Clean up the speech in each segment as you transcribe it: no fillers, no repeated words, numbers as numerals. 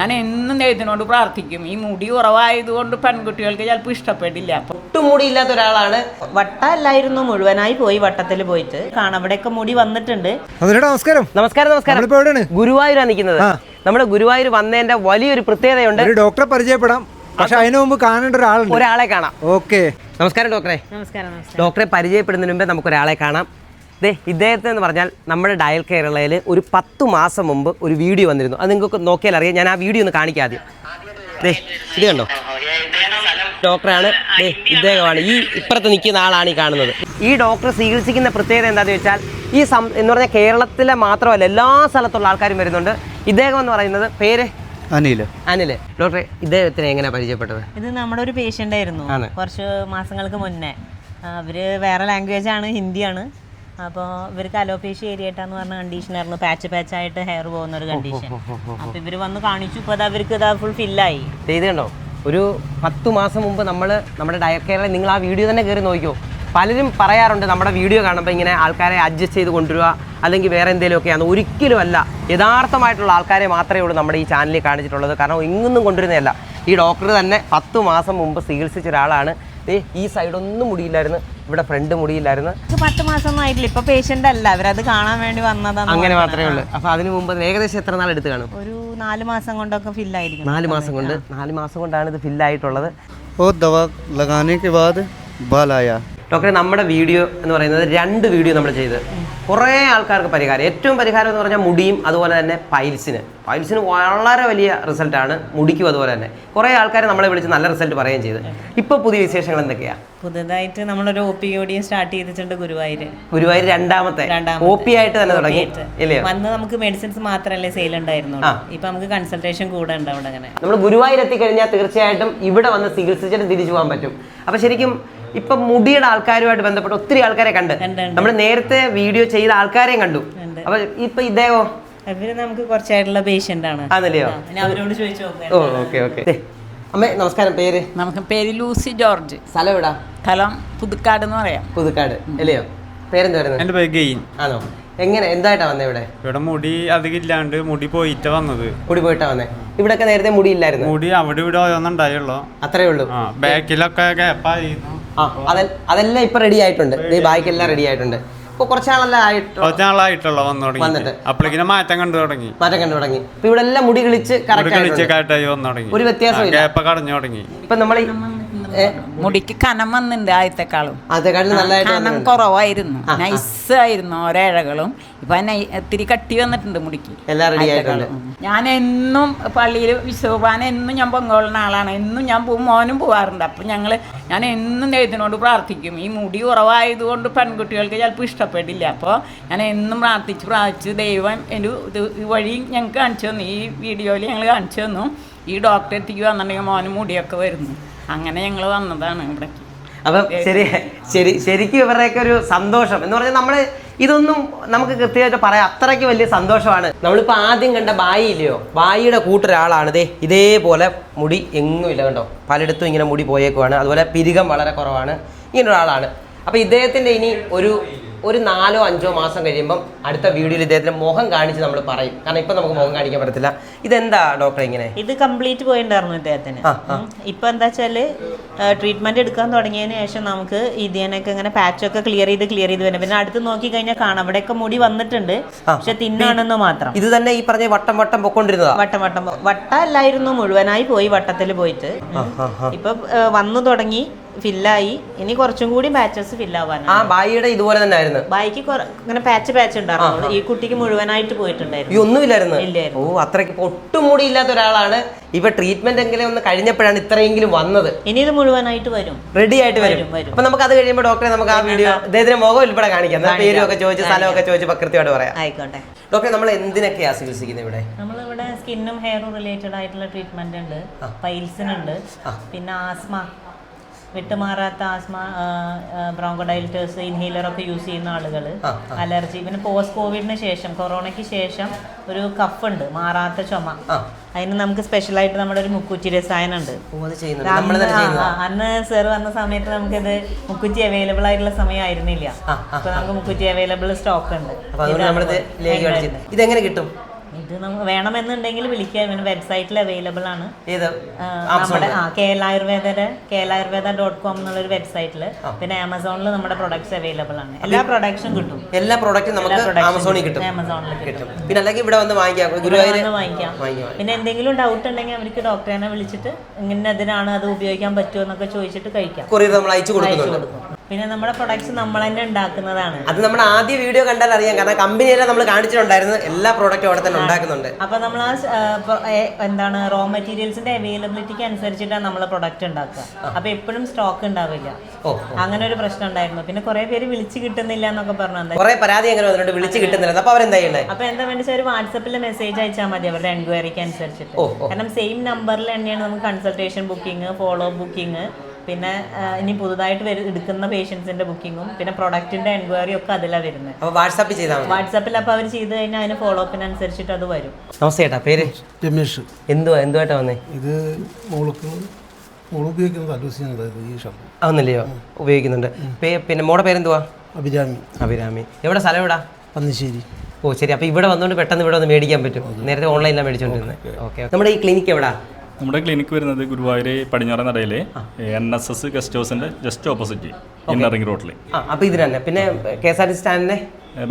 ഞാൻ എന്നും ദൈവത്തിനോട് പ്രാർത്ഥിക്കും. ഈ മുടി കുറവായതുകൊണ്ട് പെൺകുട്ടികൾക്ക് ചിലപ്പോൾ ഇഷ്ടപ്പെടില്ല. ഒട്ടും മുടിയില്ലാത്ത ഒരാളാണ്. വട്ടല്ലായിരുന്നു, മുഴുവനായി പോയി വട്ടത്തിൽ പോയിട്ട് കാണാം. അവിടെയൊക്കെ മുടി വന്നിട്ടുണ്ട്. നമസ്കാരം. നമസ്കാരം. നമസ്കാരം. ഗുരുവായൂരാണ് നിൽക്കുന്നത്. നമ്മുടെ ഗുരുവായൂർ വന്നതിന്റെ വലിയൊരു പ്രത്യേകതയുണ്ട്. ഡോക്ടറെ പരിചയപ്പെടാം, പക്ഷെ അതിനു മുമ്പ് കാണേണ്ട ഒരാളെ കാണാം. ഓക്കെ, നമസ്കാരം ഡോക്ടറെ. നമസ്കാരം. ഡോക്ടറെ പരിചയപ്പെടുന്നതിന് മുമ്പേ നമുക്കൊരാളെ കാണാം. ഇദ്ദേഹത്തെ എന്ന് പറഞ്ഞാൽ നമ്മുടെ ഡയൽ കേരളയിൽ ഒരു 10 മാസം മുമ്പ് ഒരു വീഡിയോ വന്നിരുന്നു. അത് നിങ്ങൾക്ക് നോക്കിയാൽ അറിയാം. ഞാൻ ആ വീഡിയോ ഒന്ന് കാണിക്കാം ആദ്യം. ഇത് കണ്ടോ, ഡോക്ടറാണ്. ഇദ്ദേഹമാണ് ഈ ഇപ്പുറത്ത് നിൽക്കുന്ന ആളാണ് ഈ കാണുന്നത്. ഈ ഡോക്ടർ ചികിത്സിക്കുന്ന പ്രത്യേകത എന്താണെന്ന് വെച്ചാൽ എന്ന് പറഞ്ഞാൽ കേരളത്തിലെ മാത്രമല്ല എല്ലാ സ്ഥലത്തുള്ള ആൾക്കാരും വരുന്നുണ്ട്. ഇദ്ദേഹം എന്ന് പറയുന്നത് പേര് അനിൽ. ഡോക്ടറെ, ഇദ്ദേഹത്തിന് എങ്ങനെയാണ് പരിചയപ്പെട്ടത്? ഇത് നമ്മുടെ ഒരു പേഷ്യൻ്റ് ആയിരുന്നു കുറച്ച് മാസങ്ങൾക്ക് മുന്നേ. അവര് വേറെ ലാംഗ്വേജ് ആണ്, ഹിന്ദിയാണ്. അപ്പോൾ ഇവർക്ക് അലോപേഷ്യ ഏരിയട്ടാന്ന് പറഞ്ഞ കണ്ടീഷനായിരുന്നു. പാച്ചായിട്ട് ഹെയർ പോകുന്ന ഒരു കണ്ടീഷൻ. അപ്പോൾ ഇവർ വന്ന് കാണിച്ചു. ഇപ്പോൾ അത് അവർക്ക് ഇതാ ഫുൾ ഫില്ലായി. ചെയ്തുണ്ടോ? ഒരു 10 മാസം മുമ്പ് നമ്മുടെ ഡയൽ കെയറിൽ നിങ്ങൾ ആ വീഡിയോ തന്നെ കയറി നോക്കിയോ. പലരും പറയാറുണ്ട് നമ്മുടെ വീഡിയോ കാണുമ്പോൾ ഇങ്ങനെ ആൾക്കാരെ അഡ്ജസ്റ്റ് ചെയ്ത് കൊണ്ടുവരിക അല്ലെങ്കിൽ വേറെ എന്തെങ്കിലുമൊക്കെയാണ്. ഒരിക്കലും അല്ല, യഥാർത്ഥമായിട്ടുള്ള ആൾക്കാരെ മാത്രമേ ഉള്ളൂ നമ്മുടെ ഈ ചാനലിൽ കാണിച്ചിട്ടുള്ളത്. കാരണം ഇങ്ങൊന്നും കൊണ്ടുവരുന്നതല്ല. ഈ ഡോക്ടർ തന്നെ 10 മാസം മുമ്പ് ചികിത്സിച്ച ഒരാളാണ്. ഈ സൈഡൊന്നും മുടിയില്ലായിരുന്നു, ഇവിടെ ഫ്രണ്ട് മുടിയില്ലായിരുന്നു. 10 മാസമൊന്നും ആയിട്ടില്ല. ഇപ്പൊ പേഷ്യന്റ് അല്ല, അവരത് കാണാൻ വേണ്ടി വന്നതാണ്. അങ്ങനെ മാത്രമേ ഉള്ളൂ. അപ്പൊ അതിന് മുമ്പ് ഏകദേശം എത്ര നാൾ എടുത്ത് കാണും? ഒരു 4 മാസം കൊണ്ടൊക്കെ ഫില്ലായിരിക്കും. 4 മാസം കൊണ്ടാണ് ഇത് ഫില്ലായിട്ടുള്ളത്. ഡോക്ടറെ, നമ്മുടെ വീഡിയോ എന്ന് പറയുന്നത് 2 വീഡിയോ നമ്മൾ ചെയ്ത് കുറേ ആൾക്കാർക്ക് പരിഹാരം. ഏറ്റവും പരിഹാരം എന്ന് പറഞ്ഞാൽ മുടിയും അതുപോലെ തന്നെ പൈൽസിന് വളരെ വലിയ റിസൾട്ടാണ്. മുടിക്കും അതുപോലെ തന്നെ കുറേ ആൾക്കാർ നമ്മളെ വിളിച്ച് നല്ല റിസൾട്ട് പറയുകയും ചെയ്ത്. ഇപ്പോൾ പുതിയ വിശേഷങ്ങൾ എന്തൊക്കെയാണ്? പുതുതായിട്ട് നമ്മളൊരു OPOD സ്റ്റാർട്ട് ചെയ്തിട്ടുണ്ട് ഗുരുവായൂർ രണ്ടാമത്തെ OP ആയിട്ട് തന്നെ തുടങ്ങി ഇല്ലയോ? വന്ന് നമുക്ക് മെഡിസിൻസ് മാത്രമല്ലേ സെയിൽ ഉണ്ടായിരുന്നു. ഇപ്പൊ നമുക്ക് കൺസൾട്ടേഷൻ കൂടെ ഉണ്ട് അവിടെ. അങ്ങനെ നമ്മൾ ഗുരുവായൂർ എത്തിക്കഴിഞ്ഞാൽ തീർച്ചയായിട്ടും ഇവിടെ വന്ന് ചികിത്സിച്ചിട്ട് തിരിച്ചു പോകാൻ പറ്റും. അപ്പൊ ശരിക്കും ഇപ്പൊ മുടിയുടെ ആൾക്കാരുമായിട്ട് ബന്ധപ്പെട്ട് ഒത്തിരി ആൾക്കാരെ കണ്ട് നമ്മൾ നേരത്തെ വീഡിയോ ചെയ്ത ആൾക്കാരെയും കണ്ടു. അപ്പൊ ഇപ്പൊ ഇദ്ദേഹം അവര് നമുക്ക് കുറച്ചായിട്ടുള്ള പേഷ്യന്റ് ആണ്. ആണല്ലയോ? അവരോട് ചോദിച്ചു. ഓക്കെ. അമ്മേ നമസ്കാരം. പേര്? നമുക്ക് പേര് ലൂസി ജോർജ്. സ്ഥലം എവിടാ? സ്ഥലം പുതുക്കാട് എന്ന് പറയാം. പുതുക്കാട് അല്ലയോ? പേരെന്തായിരുന്നു? എന്റെ പേര് ഗെയിൻ. ആണോ? എങ്ങനെ എന്തായിട്ടാ വന്നേ ഇവിടെ? ഇവിടെ മുടി അധികം ഇല്ലാണ്ട് മുടി പോയിട്ടാ വന്നത്. മുടി പോയിട്ടാ വന്നേ? ഇവിടൊക്കെ നേരത്തെ മുടി ഇല്ലായിരുന്നു. മുടി അവിടെ ഇവിടെ ഓരോന്നുണ്ടായുള്ളൂ. അത്രേ ഉള്ളൂ. ബാക്കിലൊക്കെ ഗ്യാപ്പായിരുന്നു. അതെല്ലാം ഇപ്പൊ റെഡി ആയിട്ടുണ്ട്. ബാക്കിയെല്ലാം റെഡി ആയിട്ടുണ്ട്. ഇപ്പൊ കുറച്ചാളായിട്ടുള്ള വന്നിട്ട് അപ്പോഴേക്കും മാറ്റം കണ്ടു തുടങ്ങി. ഇപ്പൊ ഇവിടെ എല്ലാം മുടി കളിച്ച് കറക്റ്റായി വന്നു തുടങ്ങി. ഒരു വ്യത്യാസം ഗ്യാപ്പ് കടഞ്ഞു തുടങ്ങി. ഇപ്പൊ നമ്മൾ മുടിക്ക് കനം വന്നിട്ടുണ്ട്. ആദ്യത്തെക്കാളും നല്ലതായിട്ട് കനം കുറവായിരുന്നു, നൈസായിരുന്നു ഓരോ ഇഴകളും. ഇപ്പൊ ഇത്തിരി കട്ടി വന്നിട്ടുണ്ട് മുടിക്ക്. എല്ലാം റെഡി ആയിട്ടുണ്ട്. ഞാൻ എന്നും പള്ളിയിൽ വിശ്വകുർബാന എന്നും ഞാൻ പങ്കുകൊള്ളുന്ന ആളാണ്. എന്നും ഞാൻ മോനും പോവാറുണ്ട്. അപ്പം ഞാൻ എന്നും ദൈവത്തിനോട് പ്രാർത്ഥിക്കും. ഈ മുടി കുറവായതുകൊണ്ട് പെൺകുട്ടികൾക്ക് ചിലപ്പോൾ ഇഷ്ടപ്പെടില്ല. അപ്പോൾ ഞാൻ എന്നും പ്രാർത്ഥിച്ച് ദൈവം ഈ വഴി ഞങ്ങൾക്ക് കാണിച്ചു തന്നു. ഈ വീഡിയോയിൽ ഞങ്ങൾ കാണിച്ചു തന്നു. ഈ ഡോക്ടറെ എത്തിക്ക് വന്നിട്ടുണ്ടെങ്കിൽ മോനും മുടിയൊക്കെ വരുന്നു. അങ്ങനെ ഞങ്ങൾ വന്നതാണ് ഇവിടേക്ക്. അപ്പം ശരിക്കും ഇവരുടെയൊക്കെ ഒരു സന്തോഷം എന്ന് പറഞ്ഞാൽ ഇതൊന്നും നമുക്ക് കൃത്യമായിട്ട് പറയാം. അത്രയ്ക്ക് വലിയ സന്തോഷമാണ്. നമ്മളിപ്പോൾ ആദ്യം കണ്ട ബായി ഇല്ലയോ, ബായിയുടെ കൂട്ടൊരാളാണ്. ഇതേപോലെ മുടി എങ്ങുമില്ല കണ്ടോ, പലയിടത്തും ഇങ്ങനെ മുടി പോയേക്കുവാണ്. അതുപോലെ പിരികം വളരെ കുറവാണ്. ഇങ്ങനൊരാളാണ്. അപ്പോൾ ഇദ്ദേഹത്തിൻ്റെ ഇനി ഒരു 4-5 മാസം കഴിയുമ്പം അടുത്ത വീഡിയോയിൽ ഇദ്ദേഹത്തിന്റെ മുഖം കാണിച്ച് നമ്മൾ പറയും. കാരണം ഇപ്പൊ നമുക്ക് മുഖം കാണിക്കാൻ പറ്റത്തില്ല. ഇതെന്താ ഡോക്ടറെ ഇങ്ങനെ? ഇത് കംപ്ലീറ്റ് പോയിട്ടുണ്ടായിരുന്നു ഇദ്ദേഹത്തിന്. ഇപ്പൊ എന്താ വെച്ചാല് ട്രീറ്റ്മെന്റ് എടുക്കാൻ തുടങ്ങിയതിന് ശേഷം നമുക്ക് ഇതിനൊക്കെ ഇങ്ങനെ പാച്ചൊക്കെ ക്ലിയർ ചെയ്ത് വരുന്നത്. പിന്നെ അടുത്ത് നോക്കി കഴിഞ്ഞാൽ കാണാം അവിടെയൊക്കെ മുടി വന്നിട്ടുണ്ട്, പക്ഷെ തിന്നാണെന്ന് മാത്രം. ഇത് തന്നെ ഈ പറഞ്ഞ വട്ടം പൊക്കൊണ്ടിരുന്നതാ. വട്ടല്ലായിരുന്നു, മുഴുവനായി പോയി വട്ടത്തിൽ പോയിട്ട്. ഇപ്പൊ വന്നു തുടങ്ങി, ഫില്ലായി. ഇനി കുറച്ചും കൂടി ബാച്ചസ് ഫില്ലാവാൻ. ബായിയുടെ ഇതുപോലെ തന്നെ ആയിരുന്നു. ബായിക്ക് ഇങ്ങനെ പാച്ച് ഉണ്ടായിരുന്നു. ഈ കുട്ടിക്ക് മുഴുവനായിട്ട് പോയിട്ടുണ്ടായിരുന്നു. ഒന്നുമില്ലായിരുന്നു. ഓ, അത്രയ്ക്ക് ഒട്ടും മുടി ഇല്ലാത്ത ഒരാളാണ്. ഇപ്പൊ ട്രീറ്റ്മെന്റ് എങ്കിലും ഒന്ന് കഴിഞ്ഞപ്പോഴാണ് ഇത്രയെങ്കിലും വന്നത്. ഇനി ഇത് മുഴുവനായിട്ട് വരും, റെഡി ആയിട്ട് വരും. അപ്പൊ നമുക്ക് അത് കഴിയുമ്പോൾ ഡോക്ടറെ നമുക്ക് ആ വീഡിയോ ഇദ്ദേഹത്തിന്റെ മുഖം ഉൾപ്പെടെ കാണിക്കാം. പേരും ഒക്കെ ചോദിച്ച് സ്ഥലമൊക്കെ ചോദിച്ച് കൃത്യമായിട്ട് പറയാം. ആയിക്കോട്ടെ. ഡോക്ടറെ, നമ്മൾ എന്തിനൊക്കെയാ ചികിത്സിക്കുന്നത് ഇവിടെ? നമ്മളിവിടെ സ്കിന്നും ഹെയറും റിലേറ്റഡ് ആയിട്ടുള്ള ട്രീറ്റ്മെന്റ് ഉണ്ട്, പൈൽസിനുണ്ട്, പിന്നെ ആസ്മ, വിട്ടുമാറാത്ത ആസ്മ, ബ്രോങ്കോഡൈൽറ്റേഴ്സ്, ഇൻഹീലറൊക്കെ യൂസ് ചെയ്യുന്ന ആളുകൾ, അലർജി, പിന്നെ പോസ്റ്റ് കോവിഡിന് ശേഷം, കൊറോണയ്ക്ക് ശേഷം ഒരു കഫ് ഉണ്ട്, മാറാത്ത ചുമ. അതിന് നമുക്ക് സ്പെഷ്യലായിട്ട് നമ്മുടെ ഒരു മുക്കുറ്റി രസായനം ഉണ്ട്. അന്ന് സാർ വന്ന സമയത്ത് നമുക്കിത് മുക്കുറ്റി അവൈലബിൾ ആയിട്ടുള്ള സമയം ആയിരുന്നില്ല. അപ്പൊ നമുക്ക് മുക്കുറ്റി അവൈലബിൾ സ്റ്റോക്ക് ഉണ്ട്. ഇതെങ്ങനെ കിട്ടും? ഇത് വേണമെന്നുണ്ടെങ്കിൽ വിളിക്കുക. പിന്നെ വെബ്സൈറ്റിൽ അവൈലബിൾ ആണ്. ഏത് നമ്മുടെ KLayurveda.com എന്നുള്ളൊരു വെബ്സൈറ്റിൽ. പിന്നെ ആമസോണിൽ നമ്മുടെ പ്രൊഡക്ട്സ് അവൈലബിൾ ആണ്. എല്ലാ പ്രൊഡക്ട്സും കിട്ടും. എല്ലാ പ്രൊഡക്റ്റും നമുക്ക് ആമസോണിൽ കിട്ടും. പിന്നെ അല്ലെങ്കിൽ ഇവിടെ വന്ന് വാങ്ങിക്കാം, ഗുരുവായൂർ വാങ്ങിക്കാം. പിന്നെ എന്തെങ്കിലും ഡൗട്ട് ഉണ്ടെങ്കിൽ അവർക്ക് ഡോക്ടറിനെ വിളിച്ചിട്ട് ഇങ്ങനെ ഇതിനാണ് അത് ഉപയോഗിക്കാൻ പറ്റുമോ എന്നൊക്കെ ചോദിച്ചിട്ട് കഴിക്കാം. കൊറിയർ നമ്മൾ അയച്ചു കൊടുക്കുന്നുണ്ട്. പിന്നെ നമ്മുടെ പ്രൊഡക്ട്സ് നമ്മൾ തന്നെ ഉണ്ടാക്കുന്നതാണ്. അത് നമ്മുടെ ആദ്യ വീഡിയോ കണ്ടാൽ അറിയാം, കാരണം കമ്പനിയെല്ലാം നമ്മൾ കാണിച്ചിട്ടുണ്ടായിരുന്നു. എല്ലാ പ്രോഡക്റ്റും അവിടെ തന്നെ ഉണ്ടാക്കുന്നുണ്ട്. അപ്പൊ നമ്മൾ എന്താണ് റോ മെറ്റീരിയൽസിന്റെ അവൈലബിലിറ്റിക്ക് അനുസരിച്ചിട്ടാണ് നമ്മൾ പ്രൊഡക്റ്റ് ഉണ്ടാക്കുക. അപ്പൊ എപ്പോഴും സ്റ്റോക്ക് ഉണ്ടാവില്ല. അങ്ങനെ ഒരു പ്രശ്നം ഉണ്ടായിരുന്നു. പിന്നെ കുറെ പേര് വിളിച്ച് കിട്ടുന്നില്ല എന്നൊക്കെ പറഞ്ഞു. കുറെ പരാതി എങ്ങനെ വന്നിട്ടുണ്ട്, വിളിച്ച് കിട്ടുന്നില്ല. അപ്പൊ അവരെന്താ ചെയ്യണ്ടേ? അപ്പൊ എന്താ വേണ്ടി ഒരു വാട്സപ്പിൽ മെസ്സേജ് അയച്ചാൽ മതി അവരുടെ എൻക്വയറിക്ക് അനുസരിച്ചിട്ട്. കാരണം സെയിം നമ്പറിൽ തന്നെയാണ് നമുക്ക് consultation booking, follow up booking, പിന്നെ ഇനി പുതുതായിട്ട് എടുക്കുന്ന പേഷ്യൻസിന്റെ ബുക്കിങ്ങും പിന്നെ പ്രൊഡക്റ്റിന്റെ എൻക്വയറി ഒക്കെ അതിലാണ് വരുന്നത്. വാട്സാപ്പിൽ ചെയ്താൽ വാട്സാപ്പിൽ അപ്പോൾ അവർ ചെയ്ത് കഴിഞ്ഞാൽ അതിന് ഫോളോ അപ്പിനനുസരിച്ചിട്ട് അത് വരും. നമസ്തേ ചേട്ടാ, പേര് രമേഷ്. എന്തുവായിട്ടാ വന്നേ? ഇത് മോള് ഉപയോഗിക്കുന്നത് അഡ്വൈസ് ഈ ഷാമ്പു ആവുന്നില്ലയോ? ഉപയോഗിക്കുന്നുണ്ട്. പിന്നെ മോടെ പേരെന്തുവാ? അഭിരാമി. എവിടെ സ്ഥലം എവിടാ? പന്നിശ്ശേരി. ഓ ശരി. അപ്പോൾ ഇവിടെ വന്നുകൊണ്ട് പെട്ടെന്ന് ഇവിടെ വന്ന് മേടിക്കാൻ പറ്റും. നേരത്തെ ഓൺലൈനിലാണ് മേടിച്ചുകൊണ്ടിരുന്നത്. ഓക്കെ. നമ്മുടെ ഈ ക്ലിനിക്ക് എവിടാ? നമ്മുടെ ക്ലിനിക്ക് വരുന്നത് ഗുരുവായൂർ പടിഞ്ഞാറൻ നടയിലെ NSS ഗസ്റ്റ് ഹൗസിന്റെ ജസ്റ്റ് ഓപ്പോസിറ്റ് ഇന്നർ റിംഗ് റോഡിൽ. അപ്പോൾ ഇതിന് തന്നെ. പിന്നെ KSRTC സ്റ്റാൻഡിന്റെ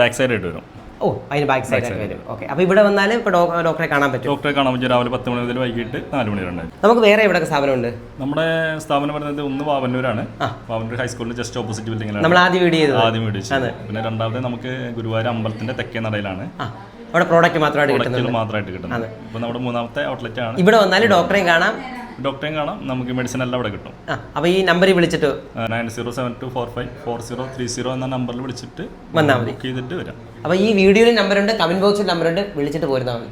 ബാക്ക് സൈഡ് ആയിട്ട് വരും. ഓ, അതിന് ബാക്ക് സൈഡ് വരും. ഓക്കെ. അപ്പോൾ ഇവിടെ വന്നാൽ ഇപ്പോൾ ഡോക്ടറെ കാണാൻ പറ്റും. ഡോക്ടറെ കാണാൻ പറ്റും. രാവിലെ 10 മണി മുതൽ വൈകിട്ട് 4 മണി വരെ ഉണ്ടായിരുന്നു. നമുക്ക് വേറെ എവിടെ സ്ഥാപനമുണ്ട്? നമ്മുടെ സ്ഥാപനം പറയുന്നത് ഒന്ന് വാവന്നൂരാണ്. വാവന്നൂർ ഹൈസ്കൂളിന്റെ ജസ്റ്റ് ഓപ്പോസിറ്റ് ബിൽഡിംഗിലാണ് നമ്മൾ ആദ്യം വീഡിയോ ചെയ്തത്. പിന്നെ രണ്ടാമത് നമുക്ക് ഗുരുവായൂർ അമ്പലത്തിന്റെ തെക്കേ നടയിലാണ്. അവിടെ പ്രോഡക്റ്റ് മാത്രമായിട്ട് കിട്ടുന്നത്. ഇപ്പൊ നമ്മുടെ മൂന്നാമത്തെ ഔട്ട്ലെറ്റ് ആണ്. ഇവിടെ വന്നാൽ ഡോക്ടറെയും കാണാം, നമുക്ക് മെഡിസിൻ എല്ലാം ഇവിടെ കിട്ടും. അപ്പോൾ ഈ നമ്പറിൽ വിളിച്ചിട്ട് 9072454030 എന്ന നമ്പറിൽ വിളിച്ചിട്ട് വന്നാൽ മതി, ബുക്ക് ചെയ്തിട്ട് വരാം. അപ്പോൾ ഈ വീഡിയോയിൽ നമ്പറുണ്ട്, കമന്റ് ബോക്സിൽ നമ്പറുണ്ട്, വിളിച്ചിട്ട് പോരുന്നാൽ മതി.